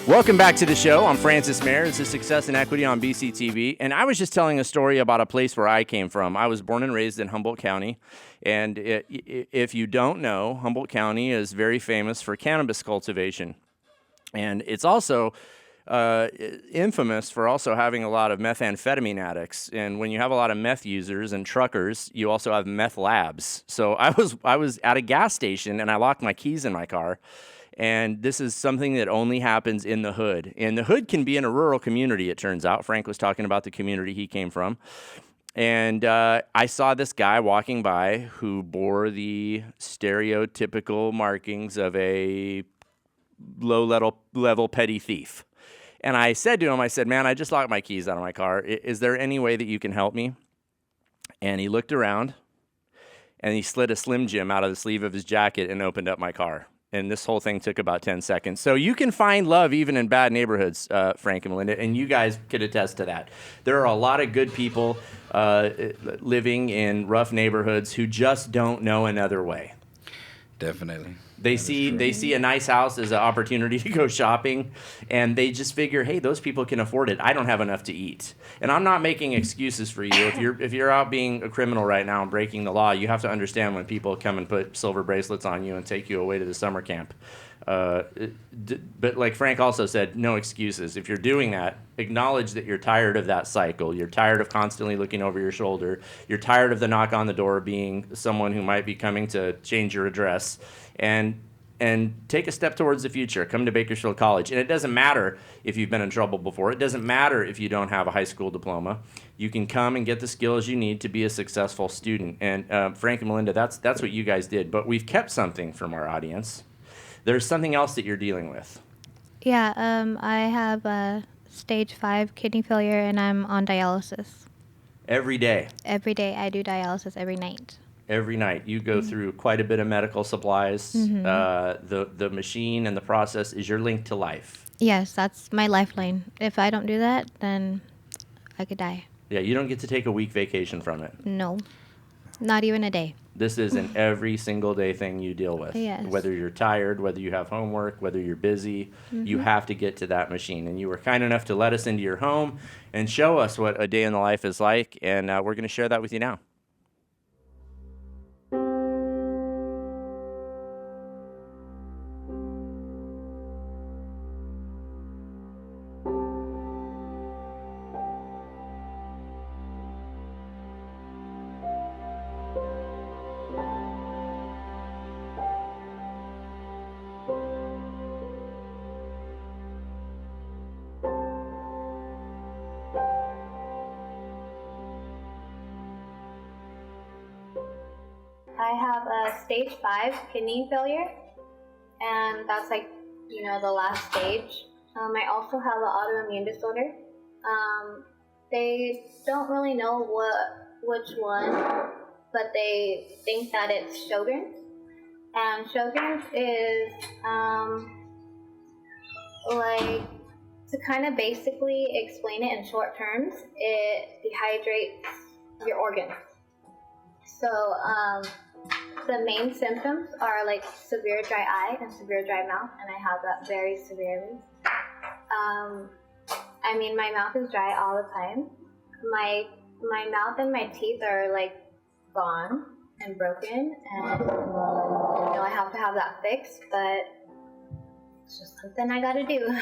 Welcome back to the show. I'm Francis Mayer. This is Success and Equity on BCTV. And I was just telling a story about a place where I came from. I was born and raised in Humboldt County. And if you don't know, Humboldt County is very famous for cannabis cultivation. And it's also infamous for also having a lot of methamphetamine addicts. And when you have a lot of meth users and truckers, you also have meth labs. So I was at a gas station and I locked my keys in my car. And this is something that only happens in the hood. And the hood can be in a rural community, it turns out. Frank was talking about the community he came from. And I saw this guy walking by who bore the stereotypical markings of a low-level petty thief. And I said to him, I said, man, I just locked my keys out of my car. Is there any way that you can help me? And he looked around, and he slid a Slim Jim out of the sleeve of his jacket and opened up my car. And this whole thing took about 10 seconds. So you can find love even in bad neighborhoods, Frank and Melinda, and you guys could attest to that. There are a lot of good people living in rough neighborhoods who just don't know another way. Definitely. They see a nice house as an opportunity to go shopping, and they just figure, hey, those people can afford it. I don't have enough to eat. And I'm not making excuses for you. If you're out being a criminal right now and breaking the law, you have to understand when people come and put silver bracelets on you and take you away to the summer camp. But like Frank also said, no excuses. If you're doing that, acknowledge that you're tired of that cycle. You're tired of constantly looking over your shoulder. You're tired of the knock on the door being someone who might be coming to change your address. And take a step towards the future. Come to Bakersfield College. And it doesn't matter if you've been in trouble before. It doesn't matter if you don't have a high school diploma. You can come and get the skills you need to be a successful student. And Frank and Melinda, that's what you guys did. But we've kept something from our audience. There's something else that you're dealing with. Yeah, I have stage 5 kidney failure, and I'm on dialysis. Every day? Every day. I do dialysis every night. Every night. You go through quite a bit of medical supplies. The machine and the process is your link to life. Yes, that's my lifeline. If I don't do that, then I could die. Yeah, you don't get to take a week vacation from it. No, not even a day. This is an every single day thing you deal with. Yes. Whether you're tired, whether you have homework, whether you're busy, you have to get to that machine. And you were kind enough to let us into your home and show us what a day in the life is like. And we're going to share that with you now. I have a stage 5 kidney failure, and that's like, the last stage. I also have an autoimmune disorder. They don't really know which one, but they think that it's Sjogren's. And Sjogren's is to kind of basically explain it in short terms, it dehydrates your organs. So the main symptoms are like severe dry eye and severe dry mouth, and I have that very severely. My mouth is dry all the time. My mouth and my teeth are like gone and broken, and I have to have that fixed, but it's just something I gotta do.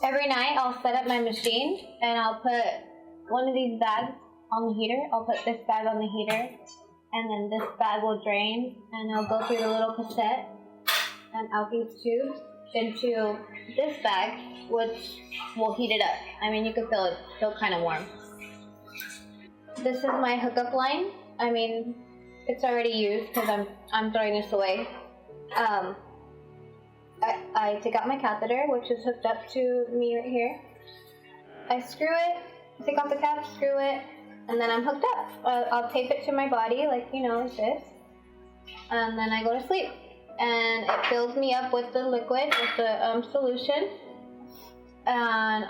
Every night I'll set up my machine and I'll put one of these bags on the heater. I'll put this bag on the heater, and then this bag will drain, and I'll go through the little cassette and out these tubes into this bag, which will heat it up. You can feel it still kind of warm. This is my hookup line. It's already used because I'm throwing this away. I take out my catheter, which is hooked up to me right here. I screw it, take off the cap, screw it, and then I'm hooked up. I'll tape it to my body, like this. And then I go to sleep. And it fills me up with the liquid, with the solution. And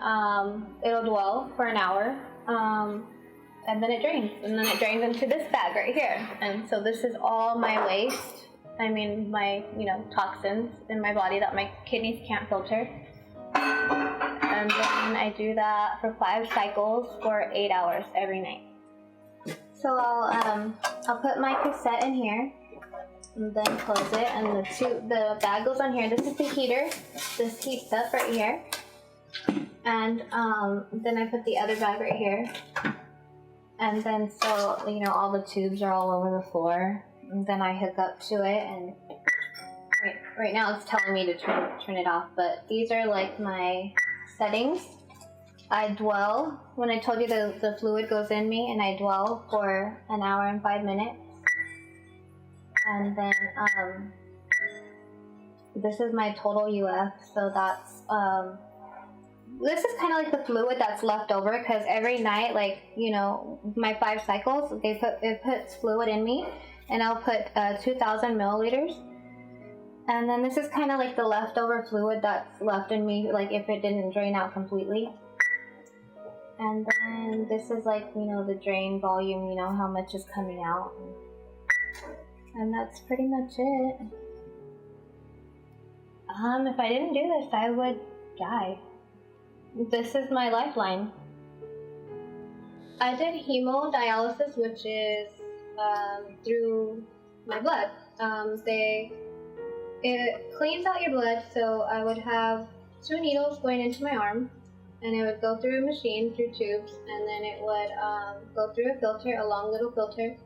it'll dwell for an hour. And then it drains. And then it drains into this bag right here. And so this is all my waste. my, toxins in my body that my kidneys can't filter. And then I do that for 5 cycles for 8 hours every night. So I'll put my cassette in here and then close it, and the bag goes on here. This is the heater. This heats up right here. And then I put the other bag right here. And then all the tubes are all over the floor. And then I hook up to it, and right now it's telling me to turn it off, but these are like my settings. I dwell, when I told you the fluid goes in me, and I dwell for 1 hour and 5 minutes. And then this is my total UF, so that's this is kind of like the fluid that's left over, because every night, my 5 cycles, it puts fluid in me, and I'll put 2,000 milliliters. And then this is kind of like the leftover fluid that's left in me, like if it didn't drain out completely. And then this is the drain volume, how much is coming out. And that's pretty much it. If I didn't do this, I would die. This is my lifeline. I did hemodialysis, which is through my blood. It cleans out your blood, so I would have 2 needles going into my arm, and it would go through a machine, through tubes, and then it would go through a filter, a long little filter,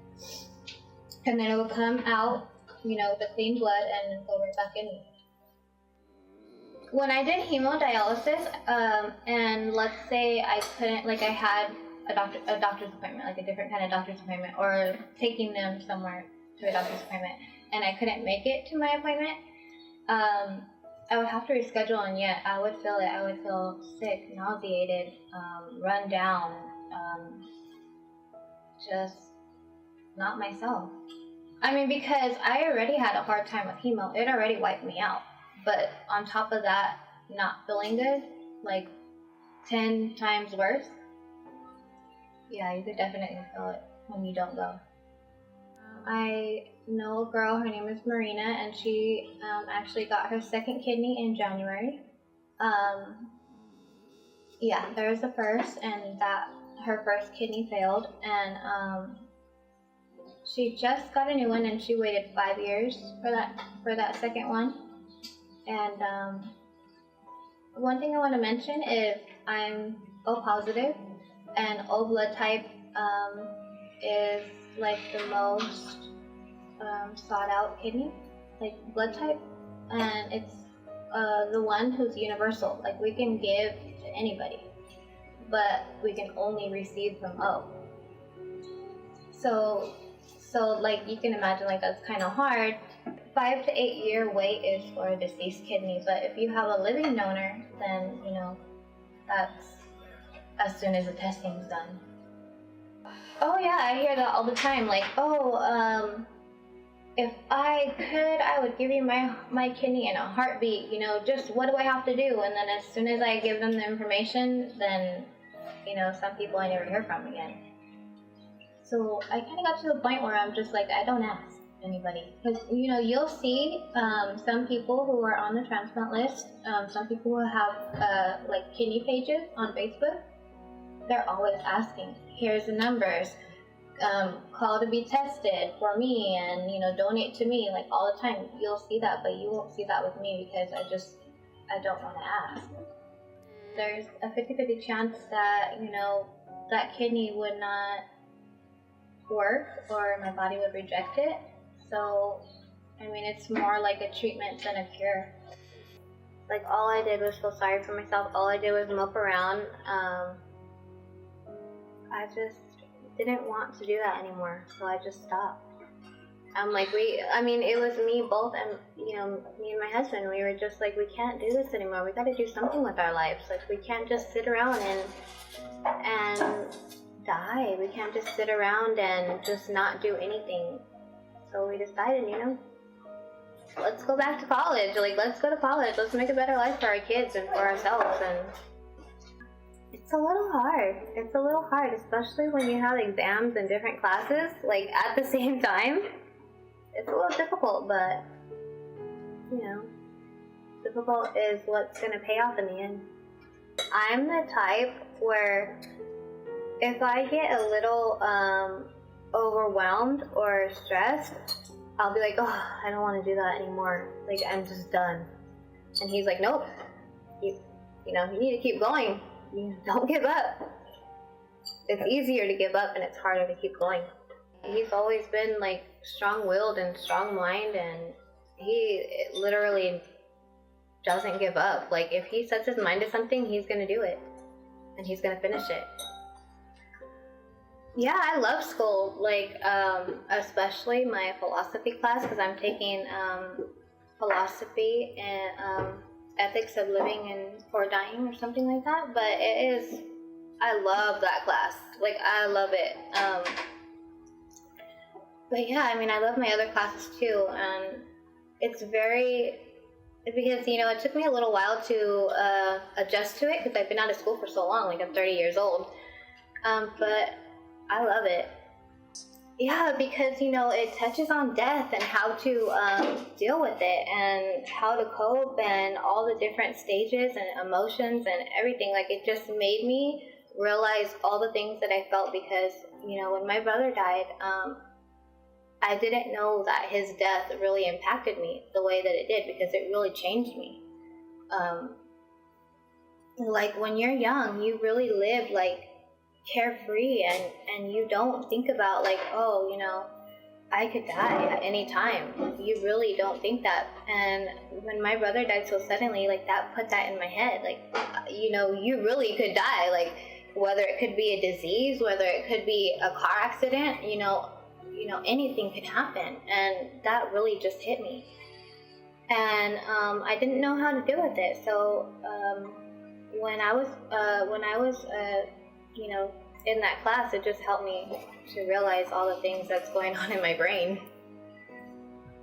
and then it would come out, the clean blood, and go right back in. When I did hemodialysis, and let's say I couldn't, I had a doctor's appointment, like a different kind of doctor's appointment, or taking them somewhere to a doctor's appointment, and I couldn't make it to my appointment, I would have to reschedule, and yet I would feel it. I would feel sick, nauseated, run down, just not myself. Because I already had a hard time with hemo. It already wiped me out. But on top of that, not feeling good, 10 times worse. Yeah, you could definitely feel it when you don't go. I know a girl, her name is Marina, and she actually got her 2nd kidney in January. There was the first, and her first kidney failed, and she just got a new one, and she waited 5 years for that second one. And one thing I want to mention is I'm O positive, and O blood type is the most sought out kidney, blood type, and it's the one who's universal. We can give to anybody, but we can only receive from O. So you can imagine that's kind of hard. 5 to 8 year wait is for a deceased kidney, but if you have a living donor, then that's as soon as the testing's done. Oh yeah, I hear that all the time. If I could, I would give you my kidney in a heartbeat. Just what do I have to do? And then as soon as I give them the information, then some people I never hear from again. So I kind of got to the point where I'm just I don't ask anybody, because you'll see some people who are on the transplant list, some people who have kidney pages on Facebook. They're always asking, here's the numbers, call to be tested for me, and donate to me, all the time. You'll see that, but you won't see that with me, because I don't want to ask. There's a 50-50 chance that that kidney would not work, or my body would reject it. So it's more like a treatment than a cure. All I did was feel sorry for myself. All I did was mope around. I just didn't want to do that anymore, so I just stopped. It was me both, and me and my husband, we were just we can't do this anymore. We got to do something with our lives. We can't just sit around and die. We can't just sit around and just not do anything. So we decided, let's go back to college. Let's go to college. Let's make a better life for our kids and for ourselves. And it's a little hard. It's a little hard, especially when you have exams in different classes, at the same time. it's a little difficult, but you know, difficult is what's gonna pay off in the end. I'm the type where if I get a little overwhelmed or stressed, I'll be like, oh, I don't want to do that anymore. Like, I'm just done. And he's like, nope. You need to keep going. Don't give up. It's easier to give up and it's harder to keep going. He's always been like strong-willed and strong-minded, and he literally doesn't give up. Like, if he sets his mind to something, he's gonna do it. And he's gonna finish it. Yeah, I love school, like, especially my philosophy class, because I'm taking philosophy and ethics of living and or dying or something like that. But I love that class. Like, I love it. But yeah, I mean, I love my other classes too, and it's because, it took me a little while to adjust to it, because I've been out of school for so long, like I'm 30 years old. But I love it. Yeah, because, it touches on death and how to deal with it and how to cope and all the different stages and emotions and everything. Like, it just made me realize all the things that I felt, because, when my brother died, I didn't know that his death really impacted me the way that it did, because it really changed me. Like, when you're young, you really live like carefree, and you don't think about like, oh, I could die at any time. You really don't think that. And when my brother died so suddenly, like, that put that in my head. Like, you really could die. Like, whether it could be a disease, whether it could be a car accident, anything could happen. And that really just hit me. And I didn't know how to deal with it. So when I was in that class, it just helped me to realize all the things that's going on in my brain.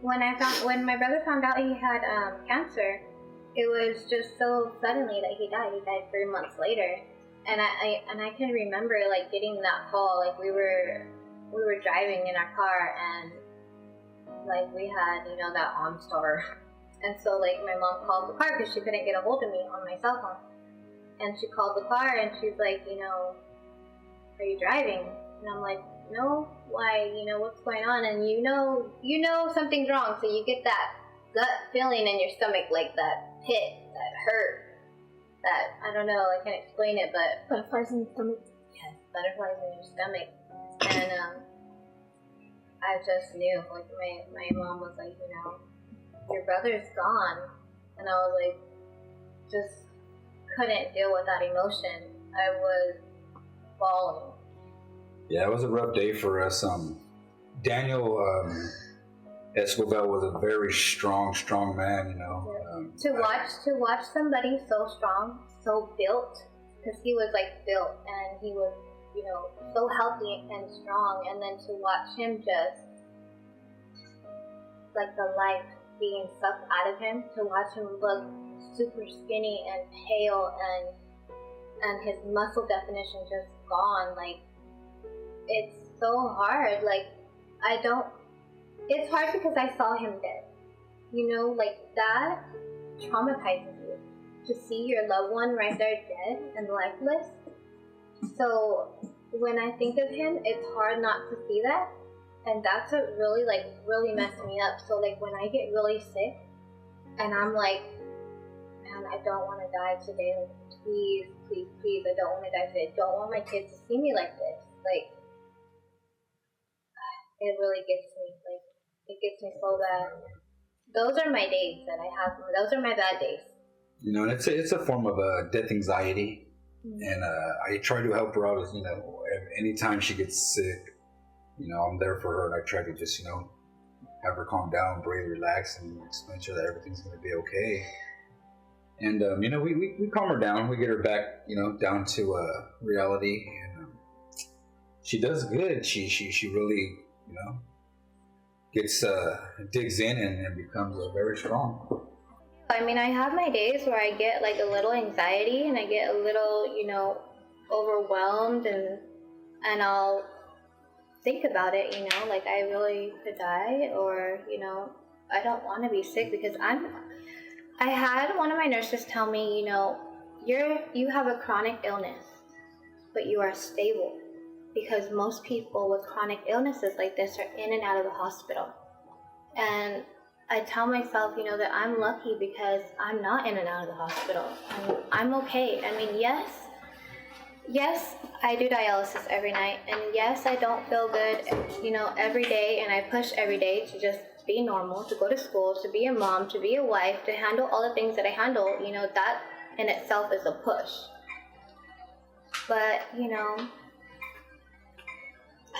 When my brother found out he had cancer, it was just so suddenly that he died. He died 3 months later, and I can remember like getting that call. Like, we were driving in our car, and like we had that OnStar, and so like my mom called the car because she couldn't get a hold of me on my cell phone, and she called the car and she's like, are you driving? And I'm like, no. Why? What's going on? And you know something's wrong, so you get that gut feeling in your stomach, like that pit, that hurt, that, I don't know, I can't explain it, but butterflies in your stomach. Yes, butterflies in your stomach. And I just knew, like, my mom was like, your brother's gone. And I was like, just couldn't deal with that emotion. I was bawling. Yeah, it was a rough day for us. Daniel Escobar was a very strong man, To watch somebody so strong, so built, because he was like built, and he was, so healthy and strong, and then to watch him just, like, the life being sucked out of him, to watch him look super skinny and pale, and his muscle definition just gone, like, it's so hard. Like, it's hard because I saw him dead, like, that traumatizes you, to see your loved one right there dead and lifeless. So when I think of him, it's hard not to see that, and that's what really messed me up. So like, when I get really sick and I'm like, man, I don't want to die today, like, please, I don't want to die today. I don't want my kids to see me like this. Like, it really gets me, like, it gets me so bad. Those are my days that I have. Those are my bad days. And it's a form of death anxiety. Mm-hmm. And I try to help her out as, anytime she gets sick, I'm there for her, and I try to just, have her calm down, breathe, relax, and explain to her that everything's going to be okay. And, we calm her down. We get her back, down to reality. And she does good. She really, gets, digs in and becomes very strong. I mean, I have my days where I get like a little anxiety and I get a little, overwhelmed, and I'll think about it, you know, like I really could die, or, you know, I don't want to be sick because I had one of my nurses tell me, you know, you have a chronic illness, but you are stable, because most people with chronic illnesses like this are in and out of the hospital. And I tell myself, you know, that I'm lucky because I'm not in and out of the hospital. I'm okay. I mean, yes, I do dialysis every night, and yes, I don't feel good, you know, every day, and I push every day to just be normal, to go to school, to be a mom, to be a wife, to handle all the things that I handle. You know, that in itself is a push. But, you know,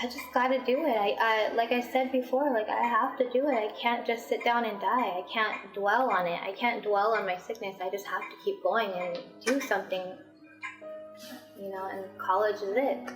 I just gotta do it. I like I said before, like I have to do it. I can't just sit down and die. I can't dwell on it. I can't dwell on my sickness. I just have to keep going and do something, you know, and college is it.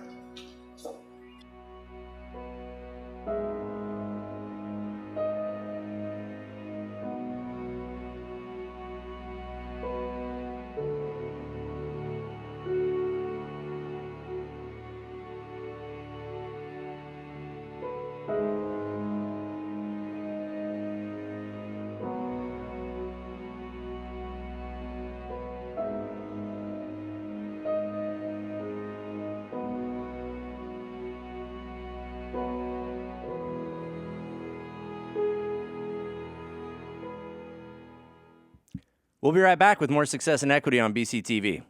We'll be right back with more Success and Equity on BCTV.